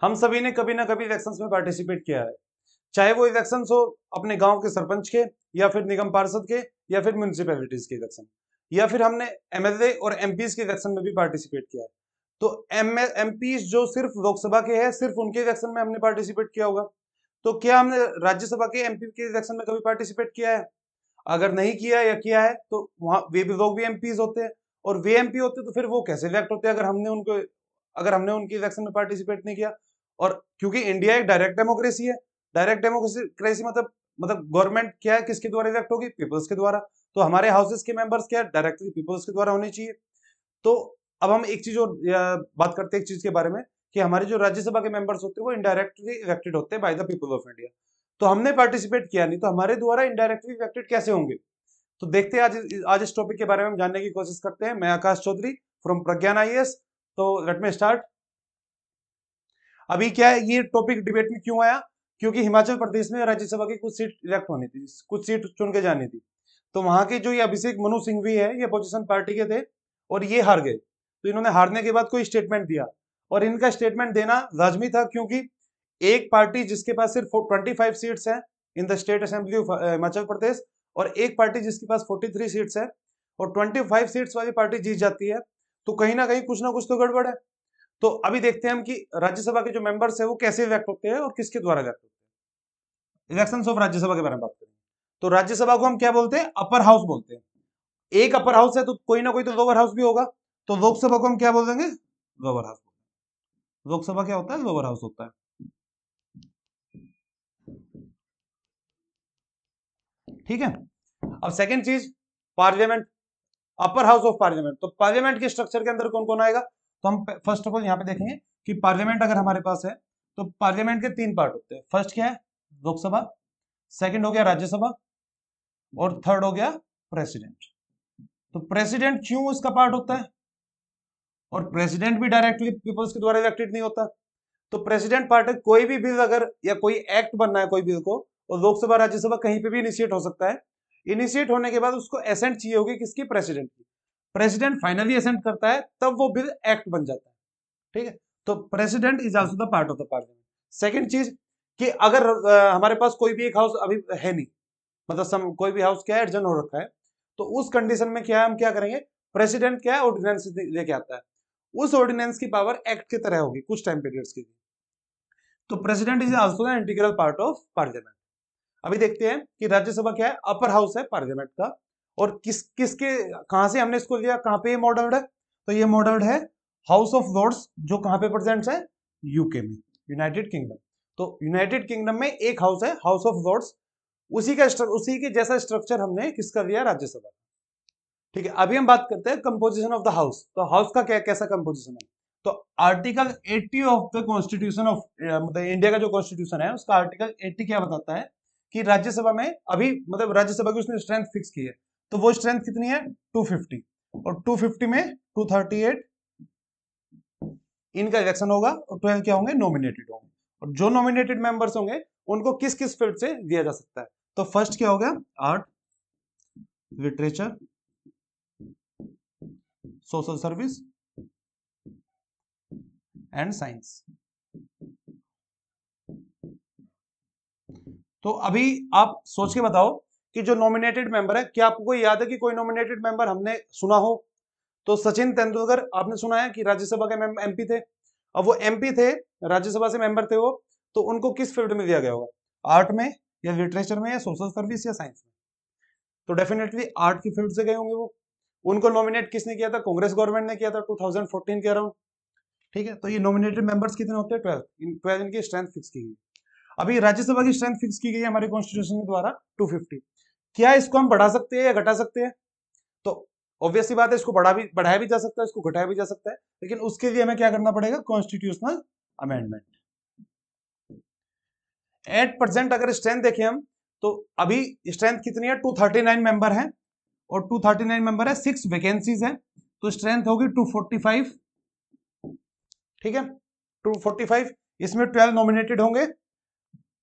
हम सभी ने कभी ना कभी इलेक्शंस में पार्टिसिपेट किया है, चाहे वो इलेक्शंस हो अपने गांव के सरपंच के, या फिर निगम पार्षद के, या फिर म्यूनिसिपैलिटीज के इलेक्शन, या फिर हमने एमएलए और एमपीज के इलेक्शन में भी पार्टिसिपेट किया है। तो एमपीज जो सिर्फ लोकसभा के हैं, सिर्फ उनके इलेक्शन में हमने पार्टिसिपेट किया होगा। तो क्या हमने राज्यसभा के एमपी के इलेक्शन में कभी पार्टिसिपेट किया है? अगर नहीं किया या किया है तो वहां वे भी लोग भी एमपीज होते हैं, और वे एमपी होते तो फिर वो कैसे इलेक्ट होते हैं अगर हमने उनके इलेक्शन में पार्टिसिपेट नहीं किया। और क्योंकि इंडिया एक डायरेक्ट डेमोक्रेसी है, डायरेक्ट डेमोक्रेसी मतलब गवर्नमेंट क्या है, किसके द्वारा इलेक्ट होगी? पीपल्स के द्वारा। तो हमारे हाउसेस के मेंबर्स क्या है? डायरेक्टली पीपल्स के द्वारा होने चाहिए। तो अब हम एक चीज और बात करते हैं एक चीज के बारे में, कि हमारे जो राज्यसभा के मेंबर्स होते हैं वो इनडायरेक्टली इलेक्टेड होते हैं by the people of India. तो हमने पार्टिसिपेट किया नहीं, तो हमारे द्वारा इनडायरेक्टली इलेक्टेड कैसे होंगे? तो देखते हैं आज इस टॉपिक के बारे में हम जानने की कोशिश करते हैं। मैं आकाश चौधरी फ्रॉम प्रज्ञान आईएएस। तो लेट मी स्टार्ट। अभी क्या है, ये टॉपिक डिबेट में क्यों आया? क्योंकि हिमाचल प्रदेश में राज्यसभा की कुछ सीट इलेक्ट होनी थी, कुछ सीट चुन के जानी थी। तो वहां के जो ये अभिषेक मनु सिंघवी है, ये अपोजिशन पार्टी के थे और ये हार गए। तो इन्होंने हारने के बाद कोई स्टेटमेंट दिया, और इनका स्टेटमेंट देना लाजमी था, क्योंकि एक पार्टी जिसके पास सिर्फ 25 सीट्स हैं in the state assembly of Himachal Pradesh, और एक पार्टी जिसके पास 43 सीट्स है, और 25 सीट्स वाली पार्टी जीत जाती है, तो कहीं ना कुछ तो गड़बड़ है। तो अभी देखते हैं हम कि राज्यसभा के जो मेंबर्स है वो कैसे इलेक्ट होते हैं और किसके द्वारा इलेक्ट होते हैं। इलेक्शन ऑफ राज्यसभा के बारे में बात करें तो राज्यसभा को हम क्या बोलते हैं? अपर हाउस बोलते हैं। एक अपर हाउस है तो कोई ना कोई तो लोअर हाउस भी होगा। तो लोकसभा को हम क्या बोल देंगे? Lower house. लोकसभा क्या होता है? लोअर हाउस होता है। ठीक है। अब सेकंड चीज, parliament, upper house of parliament. तो पार्लियामेंट के स्ट्रक्चर के अंदर कौन कौन आएगा? तो हम फर्स्ट ऑफ ऑल यहाँ पे देखेंगे कि पार्लियामेंट अगर हमारे पास है तो पार्लियामेंट के 3 पार्ट होते हैं। फर्स्ट क्या है? लोकसभा। सेकंड हो गया राज्यसभा, और थर्ड हो गया प्रेसिडेंट। तो प्रेसिडेंट क्यों इसका पार्ट होता है? और प्रेसिडेंट भी डायरेक्टली पीपल्स के द्वारा इलेक्टेड नहीं होता। तो प्रेसिडेंट पार्ट है, कोई भी बिल अगर या कोई एक्ट बनना है कोई बिल को, और लोकसभा राज्यसभा कहीं पे भी इनिशिएट हो सकता है। इनिशिएट होने के बाद उसको एसेंट चाहिए होगी किसकी? प्रेसिडेंट की। प्रेसिडेंट फाइनली एसेंट करता है, तब वो बिल एक्ट बन जाता है। ठीक है। तो president is also the part of the parliament. Second चीज, कि अगर हमारे पास कोई भी एक हाउस अभी है नहीं, मतलब कोई भी हाउस क्या है, एडजन हो रखा है, तो उस कंडीशन में क्या है, हम क्या करेंगे? प्रेसिडेंट क्या है? ऑर्डिनेंस लेके आता है। उस ऑर्डिनेंस की पावर एक्ट की तरह होगी कुछ टाइम पीरियड्स के लिए। तो president is also the integral part of parliament. अभी देखते हैं कि राज्यसभा क्या है? अपर हाउस है पार्लियामेंट का। और किसके कहां से हमने इसको लिया, कहां पे ये मॉडल्ड है? तो ये मॉडल्ड है हाउस ऑफ लॉर्ड्स, जो कहां पे प्रेजेंट है? यूके में, यूनाइटेड किंगडम। तो यूनाइटेड किंगडम में एक हाउस है, हाउस ऑफ लॉर्ड्स। उसी के जैसा स्ट्रक्चर हमने किसका लिया? राज्यसभा। ठीक है। अभी हम बात करते हैं कंपोजिशन ऑफ द हाउस। तो हाउस का क्या कैसा कंपोजिशन है? तो article 80 of the constitution of मतलब इंडिया का जो कॉन्स्टिट्यूशन है, उसका आर्टिकल 80 क्या बताता है कि राज्यसभा में अभी मतलब राज्यसभा की उसने स्ट्रेंथ फिक्स की है। तो वो स्ट्रेंथ कितनी है? 250। और 250 में 238 इनका इलेक्शन होगा, और 12 क्या होंगे? नॉमिनेटेड होंगे। और जो नॉमिनेटेड मेंबर्स होंगे उनको किस किस फील्ड से दिया जा सकता है? तो फर्स्ट क्या हो गया? Art, literature, social service and science. तो अभी आप सोच के बताओ कि जो नॉमिनेटेड मेंबर है, क्या आपको कोई याद है कि कोई नॉमिनेटेड मेंबर हमने सुना हो? तो सचिन तेंदुलकर आपने सुना है कि राज्यसभा के एमपी थे। अब वो एमपी थे, राज्यसभा से मेंबर थे वो, तो उनको किस फील्ड में दिया गया होगा? आर्ट में, या लिटरेचर में, या सोशल सर्विस, या साइंस में? तो डेफिनेटली आर्ट की फील्ड से गए होंगे वो। उनको नॉमिनेट किसने किया था? कांग्रेस गवर्नमेंट ने किया था 2014 के अराउंड। ठीक है। तो ये नॉमिनेटेड मेंबर्स कितने होते हैं? 12 इनकी स्ट्रेंथ फिक्स की गई। अभी राज्यसभा की स्ट्रेंथ फिक्स की गई है हमारे कॉन्स्टिट्यूशन के द्वारा 250। क्या इसको हम बढ़ा सकते हैं या घटा सकते हैं? तो ऑब्वियस सी बात है, इसको बढ़ाया भी जा सकता है, इसको घटाया भी जा सकता है, लेकिन उसके लिए हमें क्या करना पड़ेगा? Constitutional amendment. एट परसेंट अगर स्ट्रेंथ देखें हम, तो अभी स्ट्रेंथ कितनी है? 239 मेंबर है, और 239 मेंबर है, 6 वैकेंसीज है, तो स्ट्रेंथ होगी 245। ठीक है, 245। इसमें 12 नॉमिनेटेड होंगे,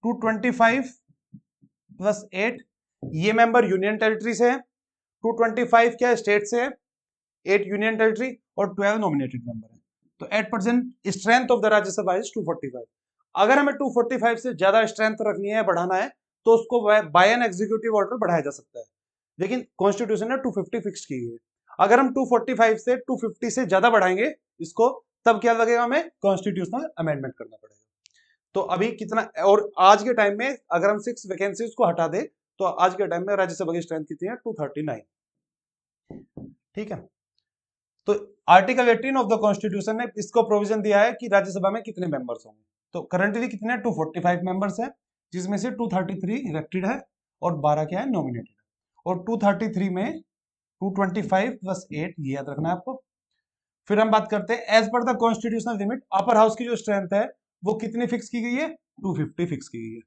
225 प्लस 8, ये मेंबर यूनियन टेरिटरी से है। 225 क्या स्टेट से है, 8 यूनियन टेरिटरी, और 12 नॉमिनेटेड मेंबर है। तो at present strength of the Rajya Sabha is 245। अगर हमें 245 से ज्यादा स्ट्रेंथ रखनी है, बढ़ाना है, तो उसको बाय एन एग्जीक्यूटिव ऑर्डर बढ़ाया जा सकता है, लेकिन कॉन्स्टिट्यूशन ने 250 फिक्स की है। अगर हम 245 से 250 से ज्यादा बढ़ाएंगे इसको, तब क्या लगेगा, हमें कॉन्स्टिट्यूशनल अमेंडमेंट करना पड़ेगा। तो अभी कितना, और आज के टाइम में अगर हम 6 वैकेंसीज को हटा दे तो आज के टाइम में राज्यसभा की स्ट्रेंथ कितनी है, 239। ठीक है, तो आर्टिकल 18 ऑफ द कॉन्स्टिट्यूशन ने इसको प्रोविजन दिया है कि राज्यसभा में कितने मेंबर्स होंगे। तो करंटली कितने 245 मेंबर्स हैं, जिसमें से 233 इलेक्टेड है और 12 क्या है, नॉमिनेटेड है। और 233 में 225 प्लस 8 ये याद रखना है आपको। फिर हम बात करते हैं as per the constitutional limit, upper house की जो स्ट्रेंथ है वो कितनी फिक्स की गई है, 250 फिक्स की गई है।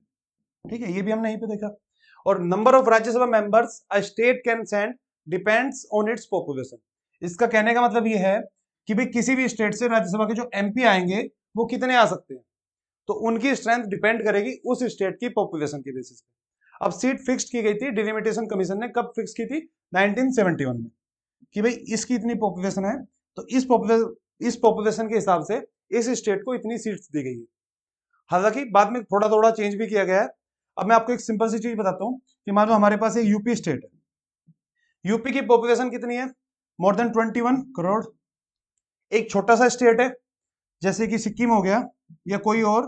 ठीक है, ये भी हमने यहीं पे देखा। और number of Rajya Sabha members a state can send depends on its population. इसका कहने का मतलब ये है कि भाई किसी भी स्टेट से राज्यसभा के जो एमपी आएंगे वो कितने आ सकते हैं, तो उनकी स्ट्रेंथ डिपेंड करेगी उस स्टेट की पॉपुलेशन के बेसिस पे। अब सीट फिक्स की गई थी, डिलिमिटेशन कमीशन ने कब फिक्स की थी, 1971 में, कि भाई इसकी इतनी पॉपुलेशन है, तो इस पॉपुलेशन के हिसाब से इस स्टेट को इतनी सीट्स दी गई है। हालांकि बाद में थोड़ा थोड़ा चेंज भी किया गया है। अब मैं आपको एक सिंपल सी चीज बताता हूं कि मान लो हमारे पास एक यूपी स्टेट है, यूपी की पॉपुलेशन कितनी है, मोर देन 21 करोड़। एक छोटा सा स्टेट है जैसे कि सिक्किम हो गया, या कोई और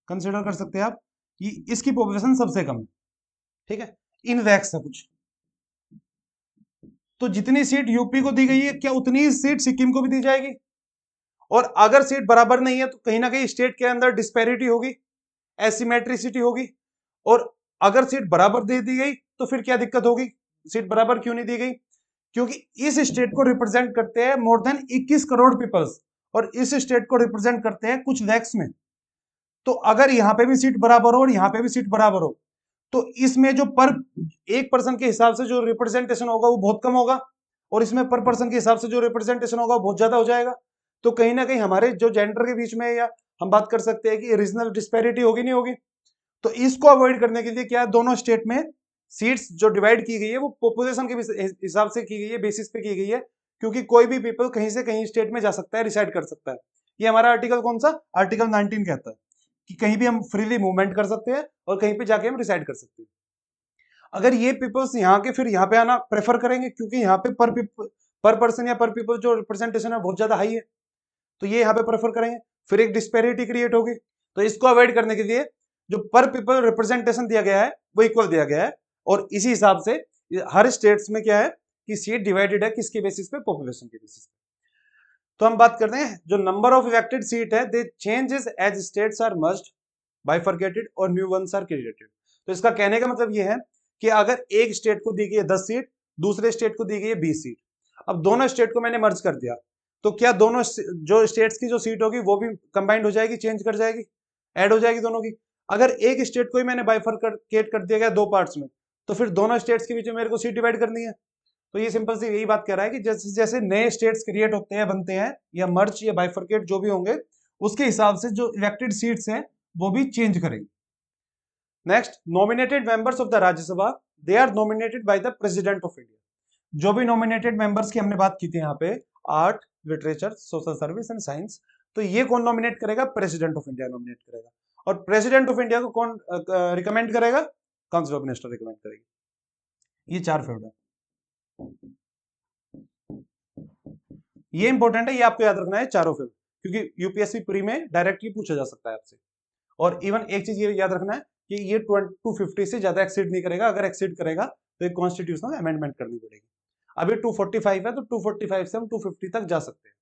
कंसिडर कर सकते हैं आप, कि इसकी पॉपुलेशन सबसे कम है। ठीक है, इन वैक्स है कुछ, तो जितनी सीट यूपी को दी गई है क्या उतनी ही सीट सिक्किम को भी दी जाएगी। और अगर सीट बराबर नहीं है तो कहीं ना कहीं स्टेट के अंदर डिस्पैरिटी होगी, एसिमेट्रिसिटी होगी। और अगर सीट बराबर दे दी गई तो फिर क्या दिक्कत होगी, सीट बराबर क्यों नहीं दी गई, क्योंकि इस स्टेट को रिप्रेजेंट करते हैं मोर देन 21 करोड़ पीपल्स, और इस स्टेट को रिप्रेजेंट करते हैं कुछ लैक्स में। तो अगर यहाँ पे भी सीट बराबर हो और यहाँ पे भी सीट बराबर हो, तो इसमें जो पर एक पर्सन के हिसाब से जो रिप्रेजेंटेशन होगा वो बहुत कम होगा, और इसमें पर पर्सन के हिसाब से जो रिप्रेजेंटेशन होगा वो बहुत ज्यादा हो जाएगा। तो कहीं ना कहीं हमारे जो जेंडर के बीच में, या हम बात कर सकते हैं कि रीजनल डिस्पैरिटी होगी, नहीं होगी। तो इसको अवॉइड करने के लिए क्या है, दोनों स्टेट में सीट्स जो डिवाइड की गई है वो पॉपुलेशन के हिसाब से की गई है, बेसिस पे की गई है, क्योंकि कोई भी पीपल कहीं से कहीं स्टेट में जा सकता है, रिसाइड कर सकता है। ये हमारा आर्टिकल कौन सा, आर्टिकल 19 कहता है कि कहीं भी हम फ्रीली मूवमेंट कर सकते हैं और कहीं पे जाके हम रिसाइड कर सकते हैं। अगर ये पीपल्स यहाँ के फिर यहाँ पे आना प्रेफर करेंगे, क्योंकि यहाँ पे पर पर्सन या पर पीपल जो रिप्रेजेंटेशन है बहुत ज्यादा हाई है, तो ये यहाँ पे प्रेफर करेंगे, फिर एक डिस्पैरिटी क्रिएट होगी। तो इसको अवॉइड करने के लिए जो पर पीपल रिप्रेजेंटेशन दिया गया है वो इक्वल दिया गया है, और इसी हिसाब से हर स्टेट्स में क्या है कि सीट डिवाइडेड है, किसके बेसिस पे, पॉपुलेशन के बेसिस पे। तो हम बात करते हैं जो नंबर ऑफ इलेक्टेड सीट है, they changes as states are merged, bifurcated और न्यू वंस आर क्रिएटेड। तो इसका कहने का मतलब ये है कि अगर एक स्टेट को दी गई है 10 सीट, दूसरे स्टेट को दी गई है 20 सीट, अब दोनों स्टेट को मैंने मर्ज कर दिया, तो क्या दोनों जो स्टेट्स की जो सीट होगी वो भी कंबाइंड हो जाएगी, चेंज कर जाएगी, ऐड हो जाएगी दोनों की। अगर एक स्टेट को ही मैंने बाइफरकेट कर दिया गया दो पार्ट्स में, तो फिर दोनों स्टेट्स के बीच में मेरे को सीट डिवाइड करनी है। तो ये सिंपल सी यही बात कह रहा है कि जैसे जैसे नए स्टेट्स क्रिएट होते हैं, बनते हैं, या मर्ज या बाइफरकेट जो भी होंगे, उसके हिसाब से जो इलेक्टेड सीट्स हैं वो भी चेंज करेंगे। Next, nominated members of the Rajya Sabha, they are nominated by the president of India. जो भी नॉमिनेटेड मेंबर्स की हमने बात की थी यहाँ पे, art, literature, social service and science, तो ये कौन नॉमिनेट करेगा, प्रेसिडेंट ऑफ इंडिया नॉमिनेट करेगा। और प्रेसिडेंट ऑफ इंडिया को कौन रिकमेंड करेगा, काउंसिल ऑफ मिनिस्टर रिकमेंड करेगी। ये 4 फील्ड है, ये इंपॉर्टेंट है, ये आपको याद रखना है चारों फील्ड, क्योंकि यूपीएससी प्री में डायरेक्टली पूछा जा सकता है आपसे। और इवन एक चीज ये याद रखना है कि ये 250 से ज्यादा एक्सीड नहीं करेगा, अगर एक्सीड करेगा तो एक कॉन्स्टिट्यूशनल अमेंडमेंट करनी पड़ेगी। अभी 245 है, तो 245 से हम 250 तक जा सकते हैं।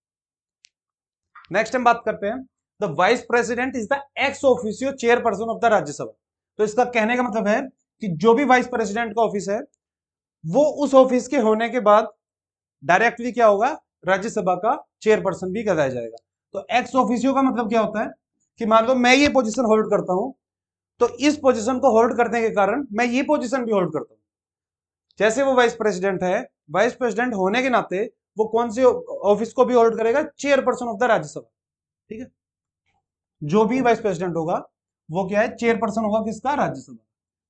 नेक्स्ट हम बात करते हैं, the vice president is the ex officio chairperson of the Rajya Sabha. तो इसका कहने का मतलब है कि जो भी वाइस प्रेसिडेंट का ऑफिस है, वो उस ऑफिस के होने के बाद डायरेक्टली क्या होगा, राज्यसभा का चेयरपर्सन भी कराया जाएगा। तो एक्स ऑफिसियो का मतलब क्या होता है कि मान लो मैं ये पोजीशन होल्ड करता हूं, तो इस पोजीशन को होल्ड करने के कारण मैं ये पोजीशन भी होल्ड करता हूं। जैसे वो वाइस प्रेसिडेंट है, वाइस प्रेसिडेंट होने के नाते वो कौन से ऑफिस को भी होल्ड करेगा, चेयरपर्सन ऑफ द राज्यसभा। ठीक है, जो भी वाइस प्रेसिडेंट होगा वो क्या है, चेयरपर्सन होगा किसका, राज्यसभा।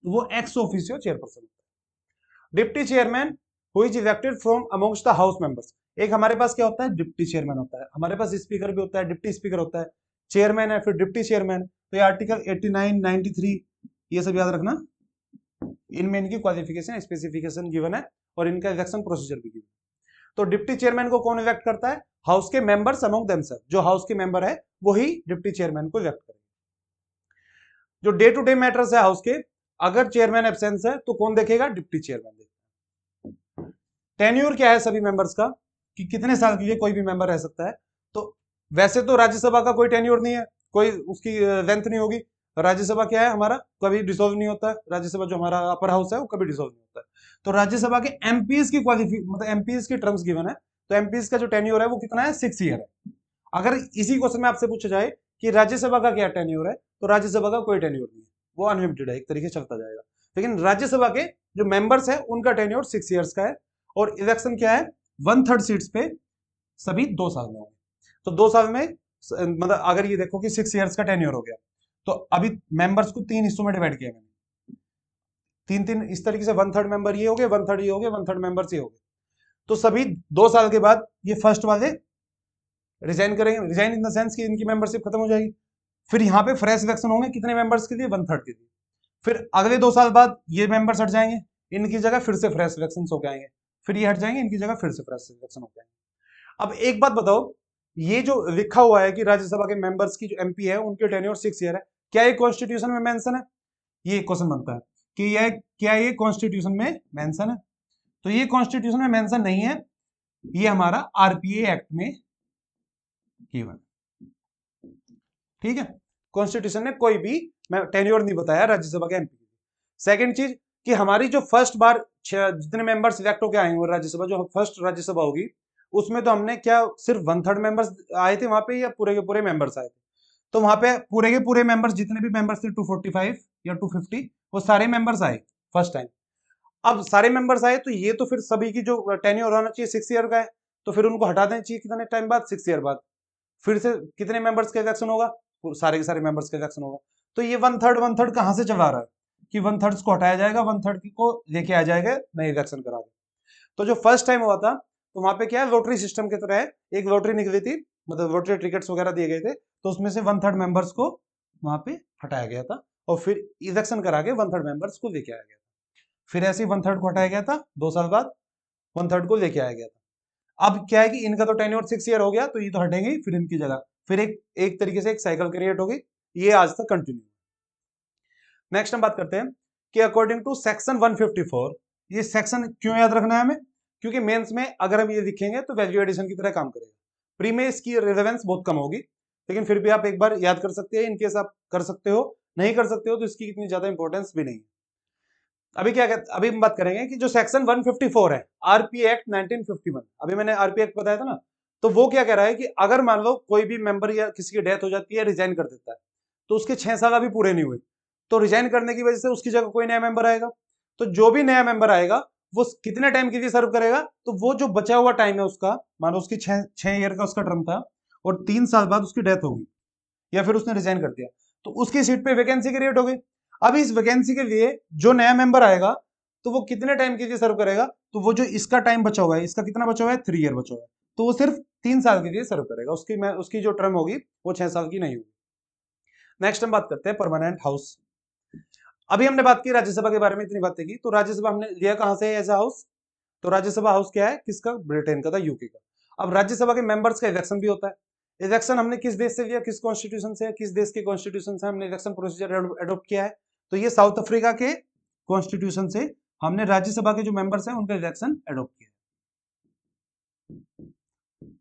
तो वो एक्स ऑफिसियो चेयरपर्सन होता है। Deputy chairman who is elected from amongst the house members. एक हमारे पास क्या होता है, डिप्टी चेयरमैन होता है, हमारे पास स्पीकर भी होता है, डिप्टी स्पीकर होता है, चेयरमैन है, फिर डिप्टी चेयरमैन। तो ये आर्टिकल 89, 93 ये सब याद रखना, इनमें इनकी क्वालिफिकेशन स्पेसिफिकेशन गिवन है और इनका इलेक्शन प्रोसीजर भी गिवन। तो डिप्टी चेयरमैन को कौन इलेक्ट करता है, हाउस के मेंबर्स अमंग देमसेल्फ, जो हाउस के मेंबर है वही डिप्टी चेयरमैन को इलेक्ट करेंगे। जो डे टू डे मैटर्स है हाउस के, अगर चेयरमैन एब्सेंस है तो कौन देखेगा, डिप्टी चेयरमैन देखेगा। टेन्योर क्या है सभी मेंबर्स का, कि कितने साल के लिए कोई भी मेंबर रह सकता है। तो वैसे तो राज्यसभा का कोई टेन्योर नहीं है, कोई उसकी लेंथ नहीं होगी। राज्यसभा क्या है हमारा, कभी डिसॉल्व नहीं होता है, राज्यसभा जो हमारा अपर हाउस है वो कभी डिसॉल्व नहीं होता है। तो राज्यसभा के एमपीज की मतलब एमपीज की टर्म्स गिवन है, तो एमपीज का जो टेन्योर है वो कितना है, 6 ईयर है। अगर इसी क्वेश्चन में आपसे पूछा जाए कि राज्यसभा का क्या टेन्योर है, तो राज्यसभा का कोई टेन्योर नहीं है, वो अनलिमिटेड है, एक तरीके से चलता जाएगा। लेकिन राज्यसभा के जो मेंबर्स है उनका टेन्योर 6 ईयर्स का है। और इलेक्शन क्या है, 1/3 सीट्स पे सभी 2 साल में होंगे। तो 2 साल में मतलब अगर ये देखो कि 6 ईयर्स का टेन्योर हो गया, तो अभी मेंबर्स को 3 हिस्सों में डिवाइड किया मैंने, 3-3 इस तरीके से, 1/3 मेंबर ये हो गए, 1/3 ये हो गए, 1/3 मेंबर्स ये हो गए। तो सभी 2 साल के बाद ये फर्स्ट वाले रिजाइन करेंगे, रिजाइन इन द सेंस कि इनकी मेंबरशिप खत्म हो जाएगी। फिर यहाँ पे फ्रेश इलेक्शन होंगे, कितने मेंबर्स के लिए, 1/3 के लिए। फिर अगले 2 साल बाद ये मेंबर्स हट जाएंगे, इनकी जगह फिर से फ्रेश इलेक्शन होके आएंगे, फिर ये हट जाएंगे, इनकी जगह फिर से फ्रेश इलेक्शन होके आएंगे। अब एक बात बताओ, ये जो लिखा हुआ है कि राज्यसभा के मेंबर्स की जो एमपी है उनके टेन्योर 6 ईयर है, क्या ये कॉन्स्टिट्यूशन में मेंशन है? ये क्वेश्चन बनता है कि यह क्या ये कॉन्स्टिट्यूशन में मेंशन है? तो ये कॉन्स्टिट्यूशन में मेंशन नहीं है, ये हमारा आरपीए एक्ट में गिवन, ठीक है। कॉन्स्टिट्यूशन ने कोई भी टेन्योर नहीं बताया राज्यसभा के एमपी। सेकंड चीज कि हमारी जो फर्स्ट बार जितने मेंबर्स सिलेक्ट होकर आएंगे राज्यसभा, जो फर्स्ट राज्यसभा होगी, उसमें तो हमने क्या सिर्फ 1/3 मेंबर्स आए थे वहां पे, या पूरे के पूरे मेंबर्स आए थे? तो वहां पे पूरे के पूरे मेंबर्स, जितने भी मेंबर्स थे 245 या 250, वो सारे मेंबर्स आए फर्स्ट टाइम। अब सारे मेंबर्स आए तो ये तो फिर सभी की जो टेन्योर होना चाहिए 6 ईयर का है, तो फिर उनको हटा देना चाहिए कितने टाइम बाद, 6 ईयर बाद। फिर से कितने मेंबर्स का इलेक्शन होगा, सारे के सारे मेंबर्स का इलेक्शन होगा। तो ये 1/3 कहां से चला रहा है कि 1/3 को हटाया जाएगा, 1/3 को लेके आ जाएगा, नए इलेक्शन करा के। तो जो फर्स्ट टाइम हुआ था, तो वहां पे क्या है, लॉटरी सिस्टम की तरह है, एक लॉटरी निकली थी, मतलब लॉटरी टिकट्स वगैरह दिए गए थे, तो उसमें से 1/3 मेंबर्स को वहां पे हटाया गया था, और फिर इलेक्शन करा के 1/3 मेंबर्स को लेके आया गया था। फिर ऐसे ही 1/3 को हटाया गया था, 2 साल बाद 1/3 को लेके आया गया था। अब क्या है कि इनका तो टेन्योर 6 ईयर हो गया, तो ये तो हटेंगे ही, फिर इनकी जगह फिर एक तरीके से एक साइकिल क्रिएट होगी, ये आज तक कंटिन्यू। नेक्स्ट हम बात करते हैं कि अकॉर्डिंग टू सेक्शन 154, ये सेक्शन क्यों याद रखना है हमें, क्योंकि मेंस में अगर हम ये लिखेंगे तो वैल्यू एडिशन की तरह काम करेगा। प्री में इसकी रिलेवेंस बहुत कम होगी, लेकिन फिर भी आप एक बार याद कर सकते हैं, इनकेस आप कर सकते हो, नहीं कर सकते हो तो इसकी इतनी ज्यादा इंपॉर्टेंस भी नहीं है। अभी क्या कहते, अभी हम बात करेंगे कि जो सेक्शन 154 है आरपी एक्ट 1951, अभी मैंने आरपी एक्ट बताया था ना, तो वो क्या कह रहा है कि अगर मान लो कोई भी मेंबर या किसी की डेथ हो जाती है, रिजाइन कर देता है, तो उसके 6 साल अभी पूरे नहीं हुए, तो रिजाइन करने की वजह से उसकी जगह कोई नया मेंबर आएगा। तो जो भी नया मेंबर आएगा वो कितने टाइम के लिए सर्व करेगा, तो वो जो बचा हुआ टाइम है उसका, मान लो उसकी 6 ईयर का उसका टर्म था, और 3 साल बाद उसकी डेथ होगी या फिर उसने रिजाइन कर दिया, तो उसकी सीट पे वैकेंसी क्रिएट हो गई। अब इस वैकेंसी के लिए जो नया मेंबर आएगा, तो वो कितने टाइम के लिए सर्व करेगा, तो वो जो इसका टाइम बचा हुआ है, इसका कितना बचा हुआ है, 3 ईयर बचा हुआ है, तो वो सिर्फ 3 साल के लिए सर्व करेगा, उसकी जो टर्म होगी वो 6 साल की नहीं होगी। नेक्स्ट हम बात करते हैं परमानेंट हाउस। अभी हमने बात की राज्यसभा के बारे में, इतनी बातें की, तो राज्यसभा हमने लिया कहां से एज हाउस, तो राज्यसभा हाउस क्या है, किसका, ब्रिटेन का था, यूके का। अब राज्यसभा के मेंबर्स का इलेक्शन भी होता है। इलेक्शन हमने किस देश से लिया, किस कॉन्स्टिट्यूशन से, किस देश के कॉन्स्टिट्यूशन से हमने इलेक्शन प्रोसीजर एडॉप्ट किया है, तो ये साउथ अफ्रीका के कॉन्स्टिट्यूशन से हमने राज्यसभा के जो मेंबर्स हैं उनका इलेक्शन एडॉप्ट किया,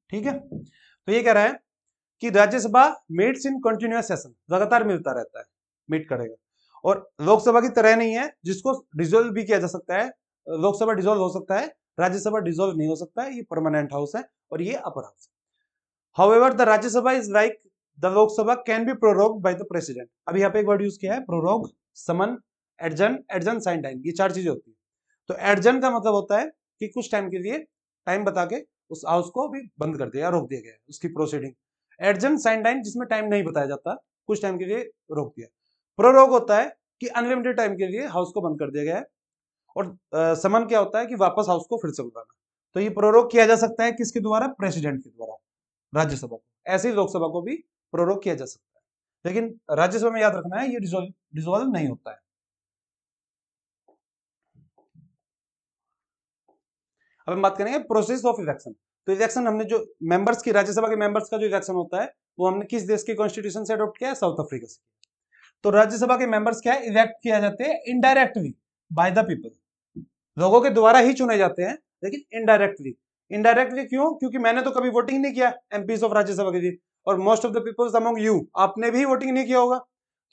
ठीक है। तो ये कह रहा है कि राज्यसभा मीट्स इन कंटिन्यूअस सेशन, लगातार मिलता रहता है, मीट करेगा, और लोकसभा की तरह नहीं है जिसको डिसॉल्व भी किया जा सकता है। लोकसभा डिसॉल्व हो सकता है, राज्यसभा डिसॉल्व नहीं हो सकता है, ये परमानेंट हाउस है और ये अपर हाउस है। However, the Rajya Sabha is like the Lok Sabha can be prorogued by the president. अभी यहाँ पे एक वर्ड यूज किया है, प्रोरोग, समन, एडजन, एडजन साइन टाइम, ये 4 चीजें होती है। तो एडजन का मतलब होता है कि कुछ टाइम के लिए टाइम बता के उस हाउस को भी बंद कर दिया, रोक दिया गया उसकी प्रोसीडिंग। एडजन साइन टाइम जिसमें टाइम नहीं बताया जाता, कुछ टाइम के लिए रोक दिया। प्रोरोग होता है कि अनलिमिटेड टाइम के लिए हाउस को बंद कर दिया गया है। और समन क्या होता है कि वापस हाउस को फिर से बुलाना। तो ये प्रोरोग किया जा सकता है किसके द्वारा? प्रेसिडेंट के द्वारा, राज्यसभा को। ऐसे ही लोकसभा को भी प्रोरोग किया जा सकता है, लेकिन राज्यसभा में याद रखना है ये डिसॉल्व नहीं होता है। अब हम बात करेंगे प्रोसेस ऑफ इलेक्शन। तो इलेक्शन हमने जो मेंबर्स की, राज्यसभा के मेंबर्स का जो इलेक्शन होता है वो हमने किस देश के कॉन्स्टिट्यूशन से अडॉप्ट किया है? साउथ अफ्रीका से। तो राज्यसभा के मेंबर्स क्या है? इलेक्ट किया जाते हैं इनडायरेक्टली बाय द पीपल, लोगों के द्वारा ही चुने जाते हैं, लेकिन इनडायरेक्टली। इनडायरेक्टली क्यों? क्योंकि मैंने तो कभी वोटिंग नहीं किया एमपीस ऑफ राज्यसभा के लिए, और most of the peoples among you, आपने भी वोटिंग नहीं किया होगा।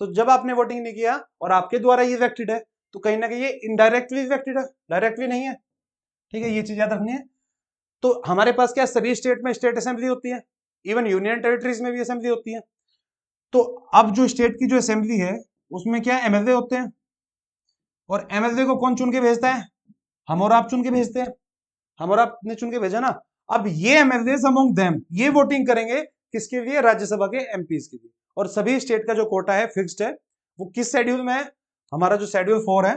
तो जब आपने वोटिंग नहीं किया और आपके द्वारा ही इलेक्टेड है, तो कहीं ना कहीं ये इनडायरेक्टली इलेक्टेड है, डायरेक्टली नहीं है। ठीक है, ये चीज याद रखनी है। तो हमारे पास क्या, सभी स्टेट में स्टेट असेंबली होती है, इवन यूनियन टेरिटरीज में भी असेंबली होती है। तो अब जो स्टेट की जो असेंबली है उसमें क्या एमएलए होते हैं, और एमएलए को कौन चुन के भेजता है? हम और आप चुन के भेजते हैं, हम और आपने चुन के भेजा ना। अब ये एमएलए अमंग देम ये वोटिंग करेंगे किसके लिए? राज्यसभा के एमपीज के लिए। और सभी स्टेट का जो कोटा है फिक्स्ड है। वो किस शेड्यूल में है? हमारा जो शेड्यूल 4 है,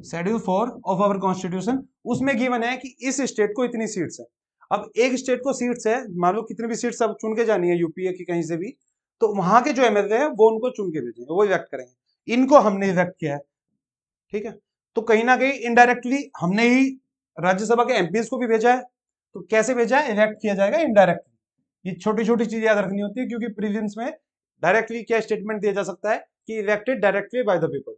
शेड्यूल 4 ऑफ आवर कॉन्स्टिट्यूशन, उसमें गिवन है कि इस स्टेट को इतनी सीट्स है। अब एक स्टेट को सीट्स है, मान लो कितनी भी सीट्स अब चुन के जानी है यूपीए की कहीं से भी, तो वहां के जो एमएलए है वो उनको चुन के भेजेंगे, वो इलेक्ट करेंगे। इनको हमने इलेक्ट किया है, ठीक है। तो कहीं ना कहीं इनडायरेक्टली हमने ही राज्यसभा के एमपीज को भी भेजा है। तो कैसे भेजा है? इलेक्ट किया जाएगा इनडायरेक्टली। ये छोटी छोटी चीज याद रखनी होती है, क्योंकि प्रीलिम्स में डायरेक्टली क्या स्टेटमेंट दिया जा सकता है कि elected directly by the people,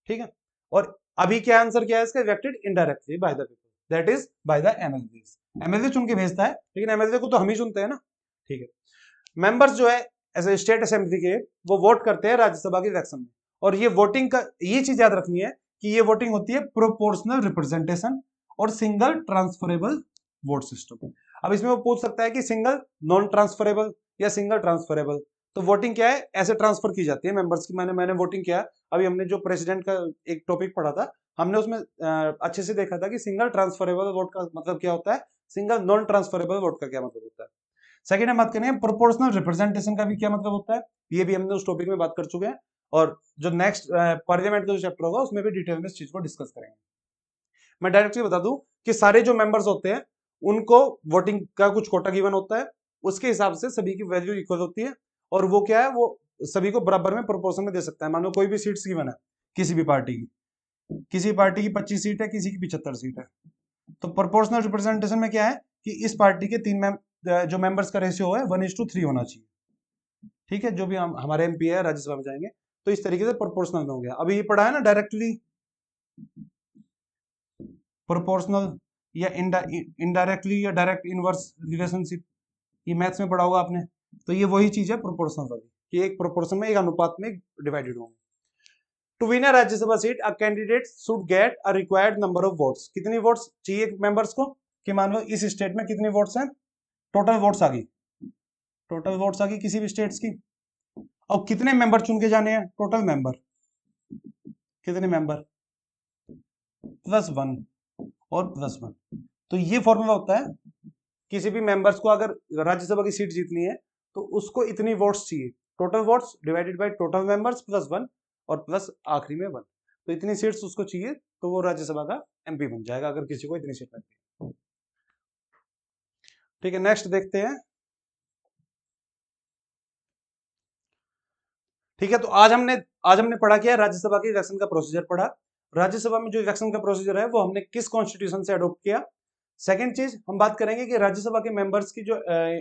ठीक है। और अभी क्या आंसर क्या है इसका? Elected indirectly by the people, that is by the MLA. MLA चुन के भेजता है, लेकिन एमएलए को तो हम ही चुनते हैं ना, ठीक है। मेंबर्स जो है एज ए स्टेट असेंबली के, वो वोट करते हैं राज्यसभा के इलेक्शन में। और ये वोटिंग का, ये चीज याद रखनी है कि ये वोटिंग होती है प्रोपोर्शनल रिप्रेजेंटेशन और सिंगल ट्रांसफरेबल वोट सिस्टम। अब इसमें वो पूछ सकता है कि सिंगल नॉन ट्रांसफरेबल या सिंगल ट्रांसफरेबल। तो वोटिंग क्या है? ऐसे ट्रांसफर की जाती है मेंबर्स की। मैंने वोटिंग किया, अभी हमने जो प्रेसिडेंट का एक टॉपिक पढ़ा था, हमने उसमें अच्छे से देखा था कि सिंगल ट्रांसफरेबल वोट का मतलब क्या होता है, सिंगल नॉन ट्रांसफरेबल वोट का क्या मतलब होता है। सेकेंड हम बात करेंगे प्रोपोर्शनल रिप्रेजेंटेशन का भी क्या मतलब होता है, ये भी हमने उस टॉपिक में बात कर चुके हैं। और जो नेक्स्ट पार्लियामेंट का जो चैप्टर होगा उसमें भी डिटेल में इस चीज को डिस्कस करेंगे। मैं डायरेक्टली बता दूं कि सारे जो मेंबर्स होते हैं उनको वोटिंग का कुछ कोटा गिवन होता है, उसके हिसाब से सभी की वैल्यू इक्वल होती है। और वो क्या है, वो सभी को बराबर में प्रोपोर्शन में दे सकता है। मान लो कोई भी सीट्स गिवन है किसी भी पार्टी की, किसी पार्टी की 25 सीट है, किसी की 75 सीट है, तो प्रोपोर्शनल रिप्रेजेंटेशन में क्या है कि इस पार्टी के जो मेंबर्स का रेशियो है 1:3 होना चाहिए, ठीक है। जो भी हमारे एमपी है राज्यसभा में जाएंगे तो इस तरीके से प्रोपोर्शनल में हो गया। अभी ये पढ़ा है ना डायरेक्टली प्रोपोर्शनल या इनडायरेक्टली या डायरेक्ट इनवर्स रिलेशनशिप, ये मैथ्स में पढ़ा होगा आपने। तो ये वही चीज है प्रोपोर्शनल वाली, कि एक प्रोपोर्शन में, एक अनुपात में डिवाइडेड होंगे। To win a Rajya Sabha seat a candidate should get a required number of votes. कितनी वोट्स चाहिए मेंबर्स को? कि मान लो इस स्टेट में कितनी वोट्स हैं, टोटल वोट्स आ गई, टोटल वोट्स आ गई किसी भी स्टेट्स की। और कितने मेंबर चुन के जाने हैं? टोटल मेंबर, कितने मेंबर? +1 और +1। तो ये फॉर्मूला होता है, किसी भी मेंबर्स को अगर राज्यसभा की सीट जीतनी है तो उसको इतनी वोट्स चाहिए, total votes divided by total members +1 और प्लस आखिरी में 1। तो इतनी सीट्स उसको चाहिए तो वो राज्यसभा का एमपी बन जाएगा, अगर किसी को इतनी सीट लगती है। ठीक है, नेक्स्ट देखते हैं। ठीक है, तो आज हमने पढ़ा किया राज्यसभा के इलेक्शन का प्रोसीजर पढ़ा। राज्यसभा में जो इलेक्शन का प्रोसीजर है वो हमने किस कॉन्स्टिट्यूशन से अडॉप्ट किया। सेकंड चीज हम बात करेंगे कि राज्यसभा के मेंबर्स की जो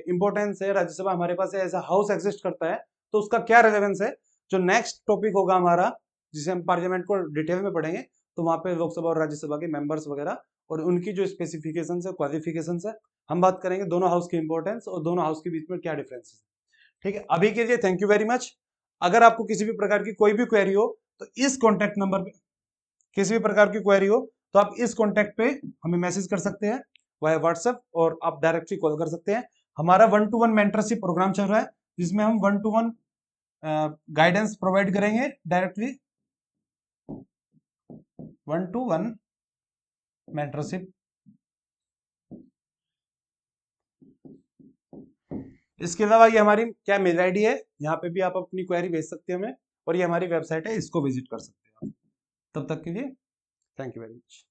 इंपॉर्टेंस है, राज्यसभा हमारे पास ऐसा हाउस एग्जिस्ट करता है तो उसका क्या रेलेवेंस है। जो नेक्स्ट टॉपिक होगा हमारा, जिसे हम पार्लियामेंट को डिटेल में पढ़ेंगे, तो वहां पे लोकसभा और राज्यसभा के मेंबर्स वगैरह और उनकी जो स्पेसिफिकेशन है, क्वालिफिकेशन है, हम बात करेंगे दोनों हाउस की इंपॉर्टेंस और दोनों हाउस के बीच में क्या डिफरेंस है। ठीक है, अभी के लिए थैंक यू वेरी मच। अगर आपको किसी भी प्रकार की कोई भी क्वेरी हो तो इस कॉन्टेक्ट नंबर पे, किसी भी प्रकार की क्वेरी हो तो आप इस कॉन्टेक्ट पे हमें मैसेज कर सकते हैं वाया व्हाट्सएप, और आप डायरेक्टली कॉल कर सकते हैं। हमारा 1-to-1 मेंटरशिप प्रोग्राम चल रहा है, जिसमें हम 1-to-1 गाइडेंस प्रोवाइड करेंगे डायरेक्टली, 1-to-1 मेंटरशिप। इसके अलावा ये हमारी क्या मेल आईडी है, यहाँ पे भी आप अपनी क्वेरी भेज सकते हैं हमें, और ये हमारी वेबसाइट है, इसको विजिट कर सकते हैं आप। तब तक के लिए थैंक यू वेरी मच।